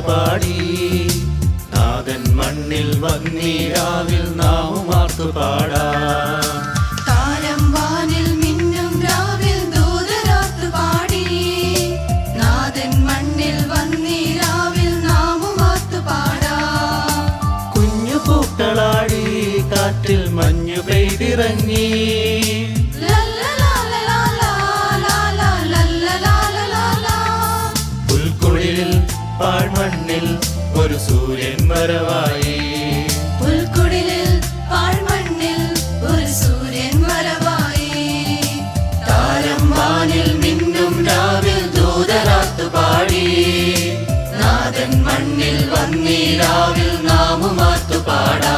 പാടി നാഥൻ മണ്ണിൽ വന്നീരാവിൽ നാമുമാർത്തു പാടാം. താരം വാനിൽ മിന്നും രാവിൽ ദൂതരാത്തു പാടി നാഥൻ മണ്ണിൽ വന്നീരാവിൽ നാമുമാർത്തു പാടാം. കുഞ്ഞു പൂക്കളാടി കാറ്റിൽ മഞ്ഞു പെയ്തിറങ്ങി പുൽക്കുടിലിൽ പാഴ്മണ്ണിൽ ഒരു സൂര്യൻ വരവായി. പുൽക്കുടിലിൽ പാഴ്മണ്ണിൽ ഒരു സൂര്യൻ വരവായി. താരം വാനിൽ മിന്നും രാവിൽ ദൂതരാത്തു പാടി നാഥൻ മണ്ണിൽ വന്നീരാവിൽ നാമുമാർത്തു പാടാം.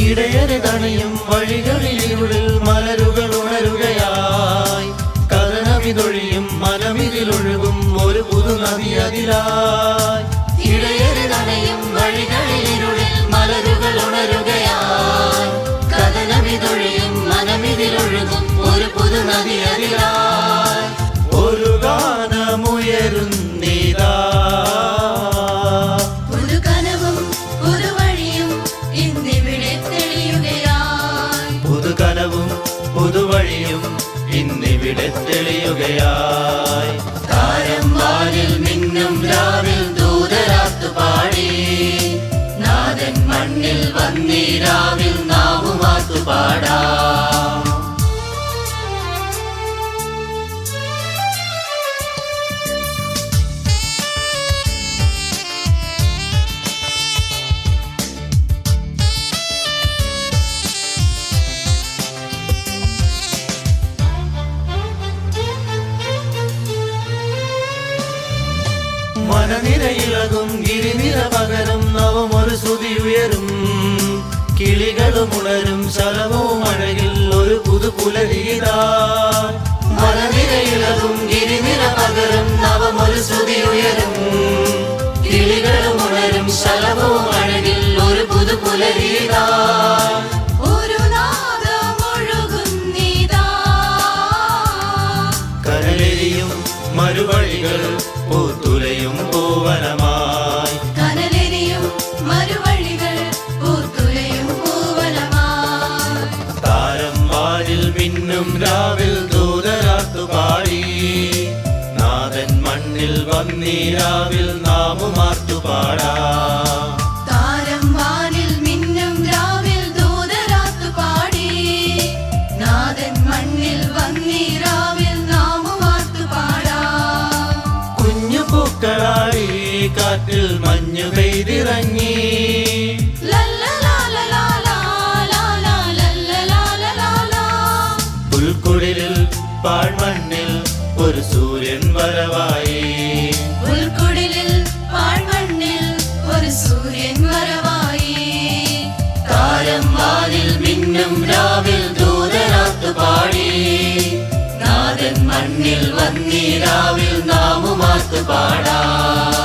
ഇടയരെ തണയും വഴികളിലുള്ളിൽ മലരുകൾ ഉണരുകയായി. കഥനമിതൊഴിയും മനമിതിലൊഴുകും ഒരു പുതു നദി അതിലായി. ഇടയരെ തണയും വഴികളിലുള്ളിൽ മലരുകൾ ഉണരുകയായി. കഥനമിതൊഴിയും മനമിതിലൊഴുകും ഒരു പുതു നദി അതിലായി. ഒരു ഗാനമുയരുന്നീതാ പുതുകനവും പുതുവഴിയും ഇന്നിവിടെ തെളിയുകയായി. താരം വാനിൽ മിന്നും രാവിൽ ദൂതരാത്തു പാടി നാഥൻ മണ്ണിൽ വന്നീരാവിൽ നാമുമാർത്തു പാടാം. മനനിരയിളകും ഗിരിനിര പകരും നവമൊരു ശ്രുതി ഉയരും. കിളികളും ഉണരും ശലവും അഴകിൽ ഒരു പുതു പുലരീതാ. മനനിരയിളകും ഗിരിനിര പകരും നവമൊരു ശ്രുതി ഉയരും. കിളികളും ഉണരും ശലവും അഴകിൽ ഒരു പുതു പുലരീതാ. കനലെരിയും മരുവഴികൾ പൂത്തുലയും പൂവനമായി. കനലെരിയും മരുവഴികൾ പൂത്തുലയും പൂവനമായി. താരം വാനിൽ മിന്നും രാവിൽ ദൂതരാത്തു പാടി നാഥൻ മണ്ണിൽ വന്നീരാവിൽ നാമുമാർത്തു പാടാം. താരം വാനിൽ മിന്നും രാവിൽ ദൂതരാത്തു പാടി നാഥൻ മണ്ണിൽ വന്നീരാവിൽ നാമുമാർത്തു പാടാം. കുഞ്ഞു പൂക്കളാടി കാറ്റിൽ മഞ്ഞു പെയ്തിറങ്ങി പുൽക്കുടിലിൽ പാഴ്മണ്ണിൽ ഒരു സൂര്യൻ വരവായി. പുൽക്കുടിലിൽ പാഴ്മണ്ണിൽ ഒരു സൂര്യൻ വരവായി. താരം വാനിൽ മിന്നും രാവിൽ ദൂതരാത്തു പാടി നാഥൻ മണ്ണിൽ വന്നീരാവിൽ നാമുമാർത്തു പാടാം.